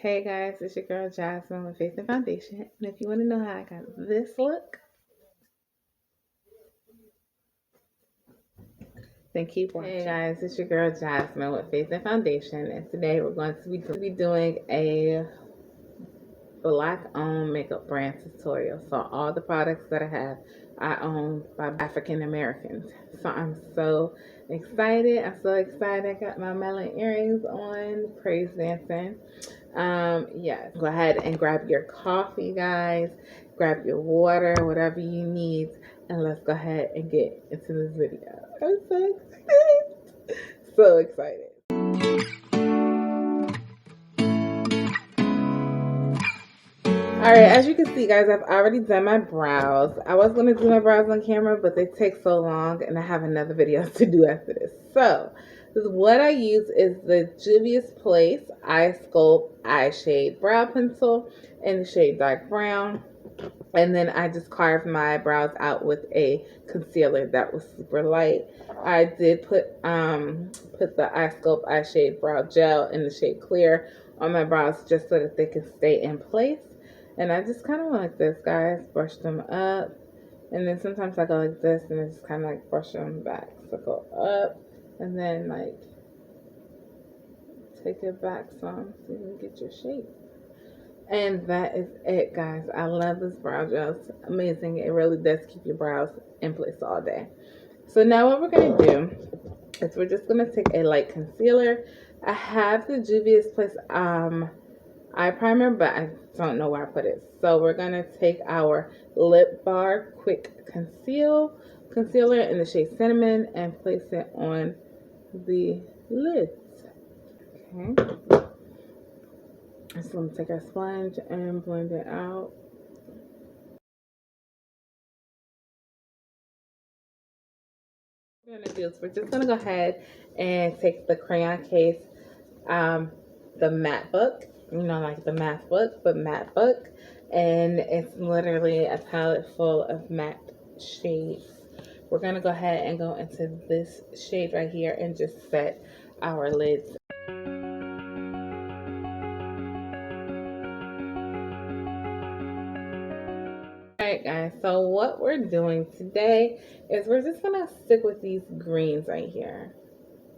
Hey guys, it's your girl Jasmine with Face and Foundation. And if you want to know how I got this look, then keep watching. Hey guys, it's your girl Jasmine with Face and Foundation. And today we're going to be doing a black owned makeup brand tutorial. So all the products that I own by African Americans. So I'm so excited. I got my melon earrings on, praise dancing. Yes, go ahead and grab your coffee, guys. Grab your water, whatever you need, and let's go ahead and get into this video. I'm so excited. So excited. Alright, as you can see, guys, I've already done my brows. I was going to do my brows on camera, but they take so long, and I have another video to do after this. So, what I use is the Juvia's Place Eye Sculpt Eye Shade Brow Pencil in the shade Dark Brown. And then I just carved my brows out with a concealer that was super light. I did put the Eye Sculpt Eye Shade Brow Gel in the shade Clear on my brows just so that they can stay in place. And I just kind of went like this, guys. Brush them up. And then sometimes I go like this and I just kind of like brush them back. So go up and then like take it back some so you can get your shape. And that is it, guys. I love this brow gel. It's amazing. It really does keep your brows in place all day. So now what we're going to do is we're just going to take a light concealer. I have the Juvia's Place eye primer, but I don't know where I put it. So we're going to take our Lip Bar Quick Concealer in the shade Cinnamon and place it on the lids. Okay. So I'm going to take our sponge and blend it out. What we're going to do is we're just going to go ahead and take the crayon case, the matte book, you know, like the math book, but matte book. And it's literally a palette full of matte shades. We're going to go ahead and go into this shade right here and just set our lids. Alright guys, so what we're doing today is we're just going to stick with these greens right here.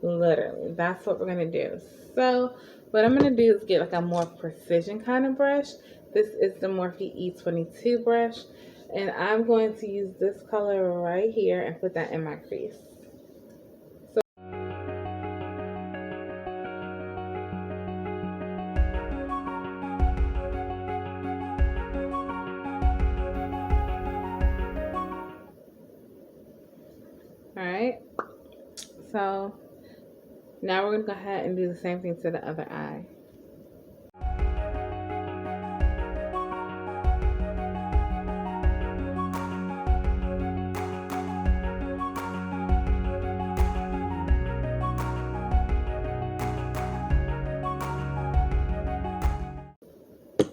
Literally, that's what we're going to do. So what I'm going to do is get like a more precision kind of brush. This is the Morphe E22 brush. And I'm going to use this color right here and put that in my crease. Alright, so now we're going to go ahead and do the same thing to the other eye.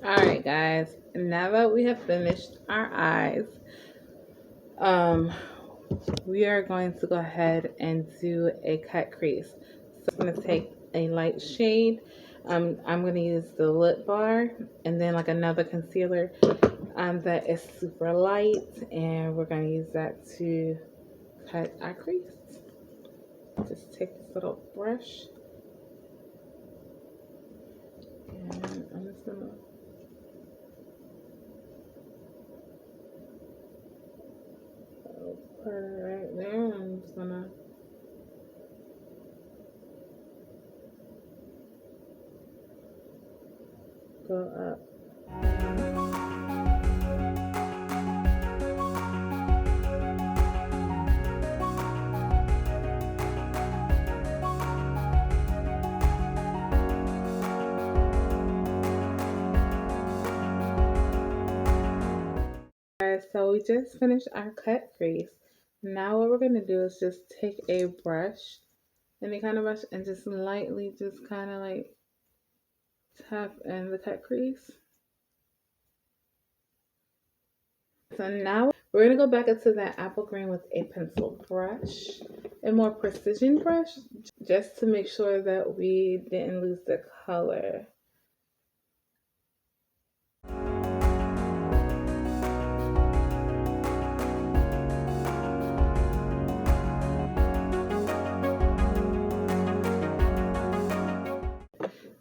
Alright guys, now that we have finished our eyes, we are going to go ahead and do a cut crease. So I'm going to take a light shade. I'm going to use the Lip Bar and then like another concealer that is super light, and we're going to use that to cut our crease. Just take this little brush and I'm just going to put it right there. I'm just gonna go up. Alright, so we just finished our cut crease. Now what we're going to do is just take a brush, any kind of brush, and just lightly just kind of like tap in the cut crease. So now we're going to go back into that apple green with a pencil brush, a more precision brush, just to make sure that we didn't lose the color.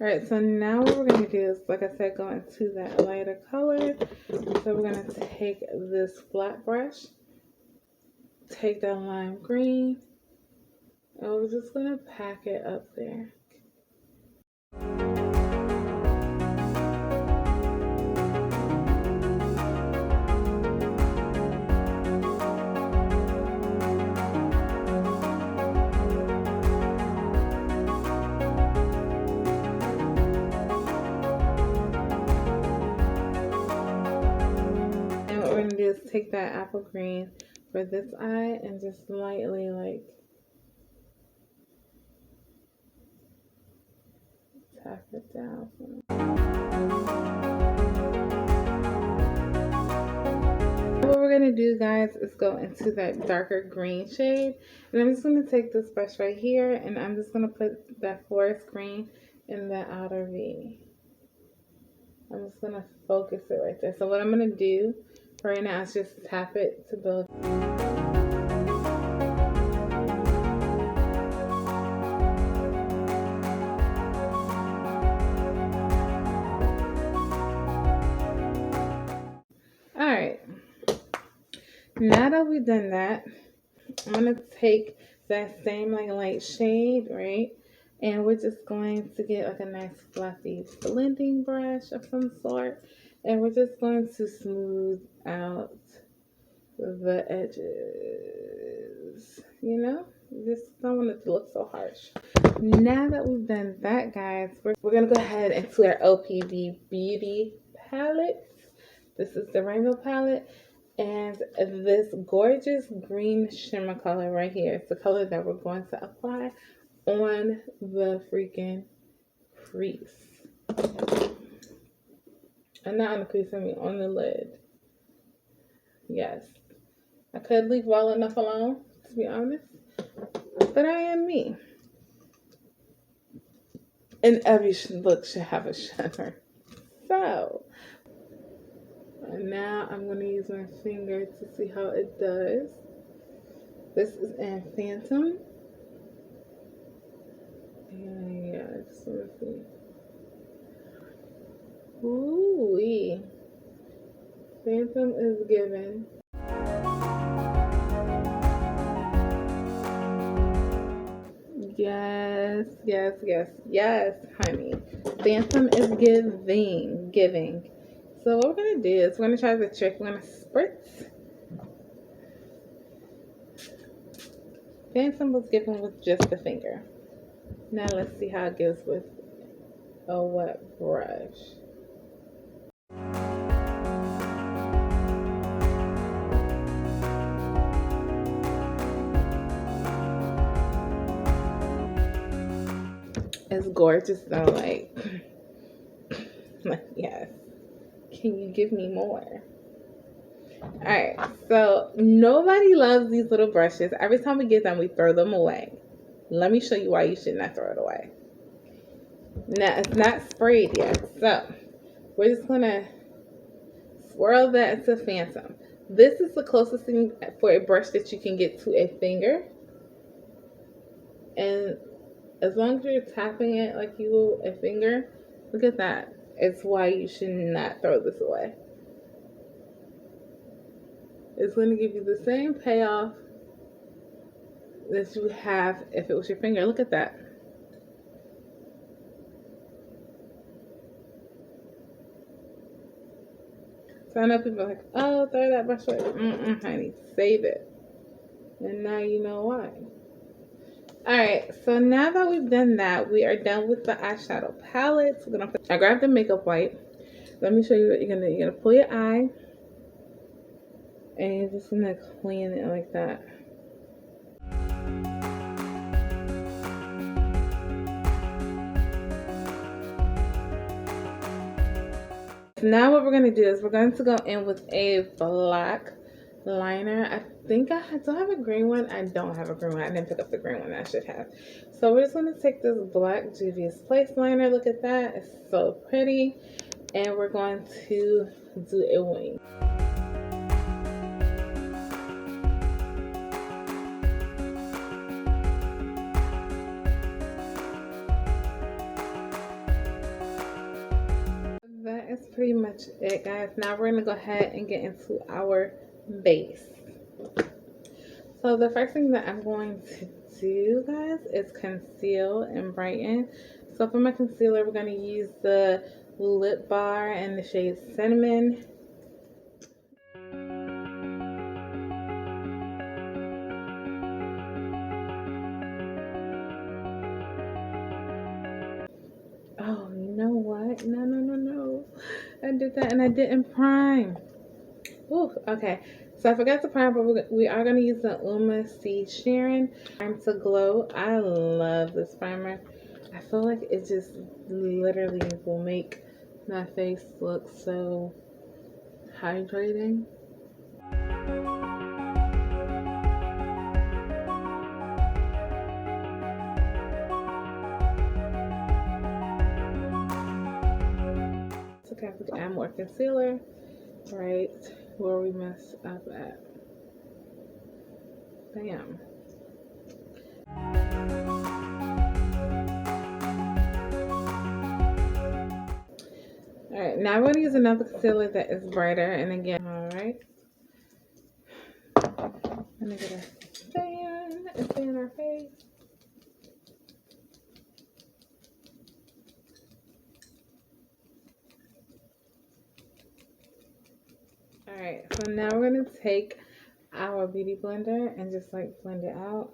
Alright, so now what we're going to do is, like I said, go into that lighter color. So we're going to take this flat brush, take that lime green, and we're just going to pack it up there. And what we're going to do is take that apple green for this eye and just lightly like tap it down. What we're going to do, guys, is go into that darker green shade. And I'm just going to take this brush right here and I'm just going to put that forest green in the outer V. I'm just going to focus it right there. So what I'm going to do right now is just tap it to build. Alright, now that we've done that, I'm going to take that same like light shade, right? And we're just going to get like a nice fluffy blending brush of some sort. And we're just going to smooth out the edges, you know? You just don't want it to look so harsh. Now that we've done that, guys, we're going to go ahead into our OPVBEAUTY palette. This is the rainbow palette. And this gorgeous green shimmer color right here is the color that we're going to apply on the freaking crease. And not on the crease, I mean on the lid. Yes. I could leave well enough alone, to be honest. But I am me. And every look should have a shimmer. So, and now I'm going to use my finger to see how it does. This is in Phantom. And yeah, I just want to see. Ooh-wee. Phantom is given. Yes, yes, yes, yes, honey. Phantom is giving. So what we're going to do is we're going to try the trick. We're going to spritz. Phantom was given with just the finger. Now let's see how it gives with a wet brush. It's gorgeous though, like yes. Can you give me more? Alright, so nobody loves these little brushes. Every time we get them, we throw them away. Let me show you why you should not throw it away. Now, it's not sprayed yet, so we're just going to swirl that into Phantom. This is the closest thing for a brush that you can get to a finger. And as long as you're tapping it like you will a finger, look at that. It's why you should not throw this away. It's going to give you the same payoff that you have if it was your finger. Look at that. So I know people are like, oh, throw that brush away. Honey, save it. And now you know why. Alright, so now that we've done that, we are done with the eyeshadow palette. So I grabbed the makeup wipe. Let me show you what you're gonna do. You're gonna pull your eye and you're just gonna clean it like that. So now what we're gonna do is we're going to go in with a black liner. I think I do have a green one. I don't have a green one. I didn't pick up the green one I should have. So we're just going to take this black Juvia's Place liner. Look at that. It's so pretty. And we're going to do a wing. that is pretty much it, guys. Now we're gonna go ahead and get into our base. So the first thing that I'm going to do, guys, is conceal and brighten. So for my concealer, we're gonna use the Lip Bar in the shade Cinnamon. Oh, you know what? No. I did that and I didn't prime. Ooh, okay. So I forgot to prime, but we are going to use the uoma C Sharron Prime to Glow. I love this primer. I feel like it just literally will make my face look so hydrating. So okay, we can add more concealer right where we messed up at. Bam. Alright, now I'm going to use another concealer that is brighter. And again, alright. Let me get a fan and fan our face. Alright, so now we're going to take our beauty blender and just like blend it out.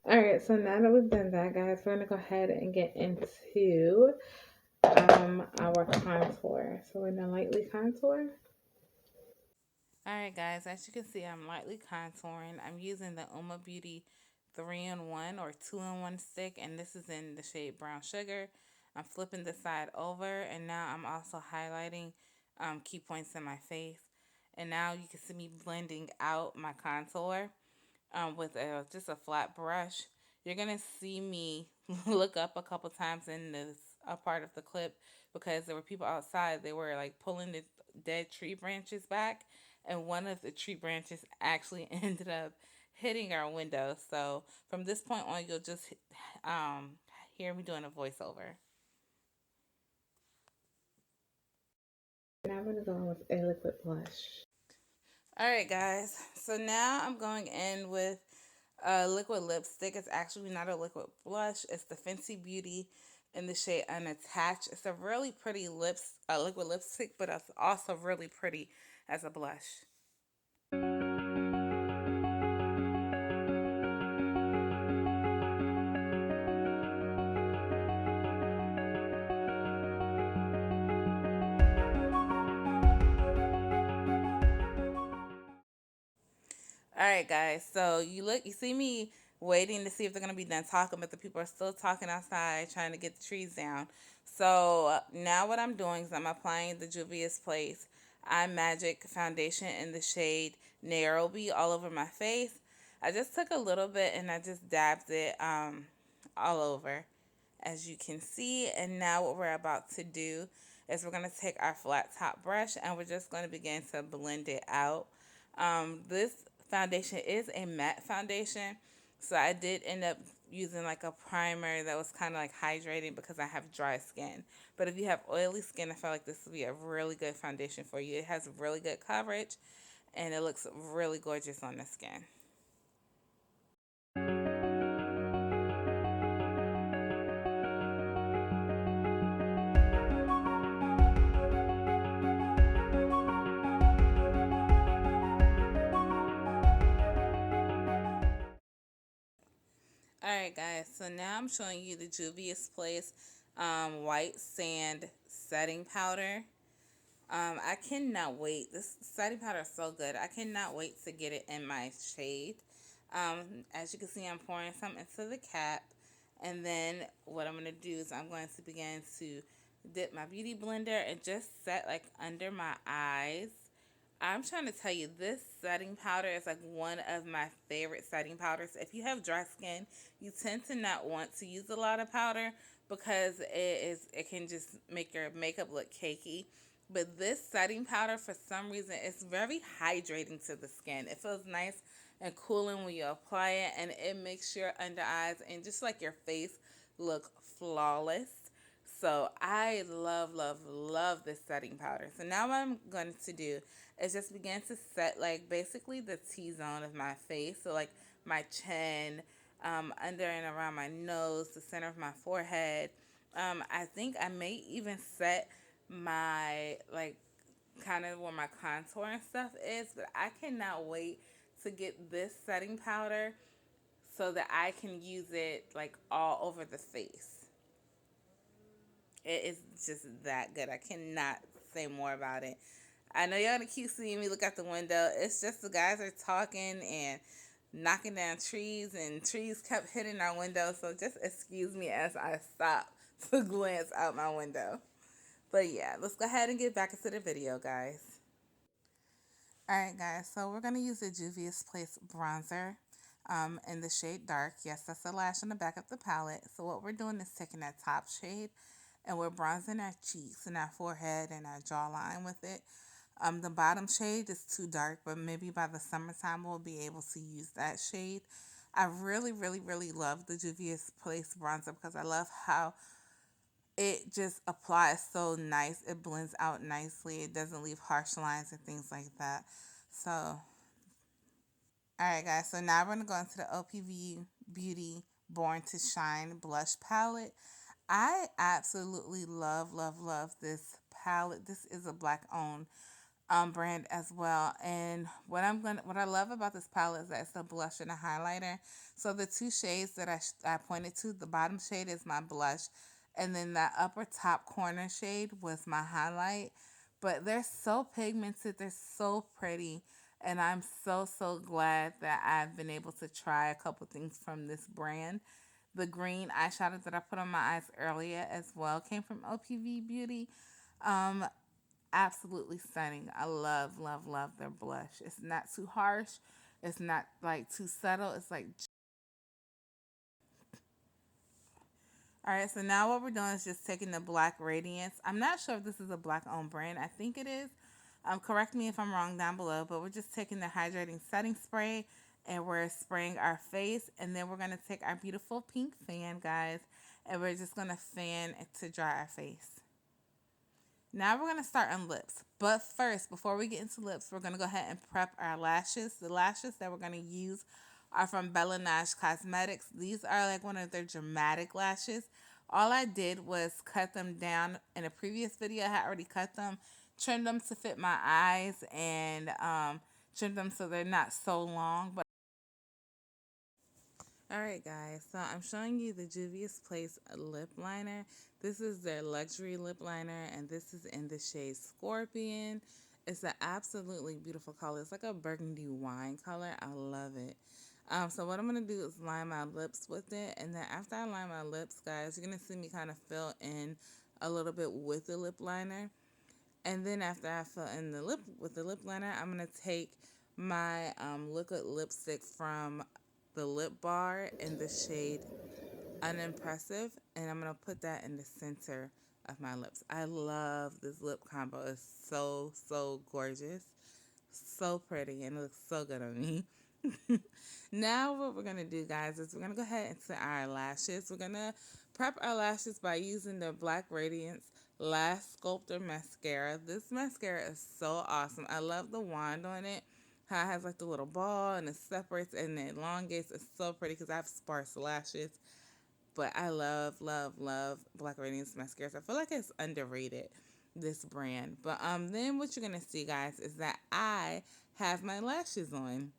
Alright, so now that we've done that, guys, we're going to go ahead and get into our contour. So we're going to lightly contour. Alright, guys, as you can see, I'm lightly contouring. I'm using the OPVBEAUTY 3-in-1 or 2-in-1 stick, and this is in the shade Brown Sugar. I'm flipping the side over, and now I'm also highlighting key points in my face. And now you can see me blending out my contour with just a flat brush. You're going to see me look up a couple times in this part of the clip because there were people outside. They were like pulling the dead tree branches back, and one of the tree branches actually ended up hitting our window. So from this point on, you'll just hear me doing a voiceover. Now I'm going to go in with a liquid blush. Alright, guys, so now I'm going in with a liquid lipstick. It's actually not a liquid blush. It's the Fenty Beauty in the shade Unattached. It's a really pretty liquid lipstick, but it's also really pretty as a blush. Alright, guys, so you see me waiting to see if they're going to be done talking, but the people are still talking outside trying to get the trees down. So now what I'm doing is I'm applying the Juvia's Place Eye Magic foundation in the shade Nairobi all over my face. I just took a little bit and I just dabbed it all over, as you can see. And now what we're about to do is we're going to take our flat top brush and we're just going to begin to blend it out. This foundation is a matte foundation, so I did end up using like a primer that was kind of like hydrating because I have dry skin. But if you have oily skin, I feel like this would be a really good foundation for you. It has really good coverage and it looks really gorgeous on the skin. Alright, guys, so now I'm showing you the Juvia's Place White Sand Setting Powder. I cannot wait. This setting powder is so good. I cannot wait to get it in my shade. As you can see, I'm pouring some into the cap. And then what I'm going to do is I'm going to begin to dip my beauty blender and just set like under my eyes. I'm trying to tell you, this setting powder is like one of my favorite setting powders. If you have dry skin, you tend to not want to use a lot of powder, because it can just make your makeup look cakey. But this setting powder, for some reason, it's very hydrating to the skin. It feels nice and cooling when you apply it, and it makes your under eyes and just like your face look flawless. So I love, love, love this setting powder. So now what I'm going to do is just begin to set like basically the T-zone of my face. So like my chin, under and around my nose, the center of my forehead. I think I may even set my like kind of where my contour and stuff is, but I cannot wait to get this setting powder so that I can use it like all over the face. It is just that good. I cannot say more about it. I know y'all gonna keep seeing me look out the window. It's just the guys are talking and knocking down trees, and trees kept hitting our window. So just excuse me as I stop to glance out my window. But yeah, let's go ahead and get back into the video, guys. Alright, guys, so we're going to use the Juvia's Place bronzer in the shade Dark. Yes, that's the lash on the back of the palette. So what we're doing is taking that top shade and we're bronzing our cheeks and our forehead and our jawline with it. The bottom shade is too dark, but maybe by the summertime we'll be able to use that shade. I really, really, really love the Juvia's Place bronzer because I love how it just applies so nice. It blends out nicely. It doesn't leave harsh lines and things like that. So, alright guys, so now we're going to go into the OPV Beauty Born to Shine blush palette. I absolutely love, love, love this palette. This is a black owned brand as well. And what I love about this palette is that it's a blush and a highlighter. So the two shades that I pointed to, the bottom shade is my blush, and then that upper top corner shade was my highlight. But they're so pigmented, they're so pretty, and I'm so, so glad that I've been able to try a couple things from this brand. The green eyeshadow that I put on my eyes earlier as well came from OPV Beauty. Um, Absolutely stunning. I love, love, love their blush. It's not too harsh. It's not like too subtle. It's like, all right. So now what we're doing is just taking the black radiance. I'm not sure if this is a black owned brand. I think it is. Correct me if I'm wrong down below. But we're just taking the hydrating setting spray and we're spraying our face, and then we're gonna take our beautiful pink fan, guys, and we're just gonna fan it to dry our face. Now we're going to start on lips. But first, before we get into lips, we're going to go ahead and prep our lashes. The lashes that we're going to use are from Bella Nash Cosmetics. These are like one of their dramatic lashes. All I did was cut them down. In a previous video, I had already cut them, trimmed them to fit my eyes, and trimmed them so they're not so long. But alright guys, so I'm showing you the Juvia's Place lip liner. This is their luxury lip liner, and this is in the shade Scorpion. It's an absolutely beautiful color. It's like a burgundy wine color. I love it. So what I'm going to do is line my lips with it, and then after I line my lips, guys, you're going to see me kind of fill in a little bit with the lip liner. And then after I fill in the lip with the lip liner, I'm going to take my liquid lipstick from the lip bar in the shade Unimpressive, and I'm going to put that in the center of my lips. I love this lip combo. It's so, so gorgeous. So pretty, and it looks so good on me. Now what we're going to do, guys, is we're going to go ahead into our lashes. We're going to prep our lashes by using the Black Radiance Lash Sculptor Mascara. This mascara is so awesome. I love the wand on it. How it has like the little ball and it separates and it elongates. It's so pretty because I have sparse lashes. But I love, love, love Black Radiance mascaras. I feel like it's underrated, this brand. But then what you're going to see, guys, is that I have my lashes on.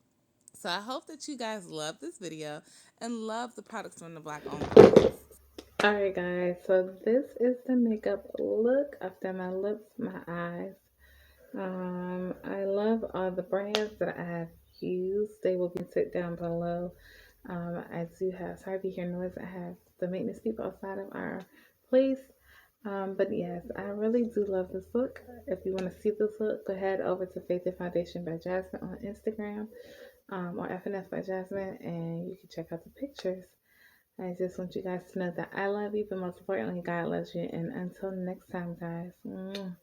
So I hope that you guys love this video and love the products from the Black owned place. Alright guys, so this is the makeup look after my lips, my eyes. I love all the brands that I have used. They will be sit down below. I do have, sorry if you hear noise, I have the maintenance people outside of our place. But yes, I really do love this look. If you want to see this look, go ahead over to Faith and Foundation by Jasmine on Instagram, or FNF by Jasmine, and you can check out the pictures. I just want you guys to know that I love you, but most importantly, God loves you. And until next time, guys. Mwah.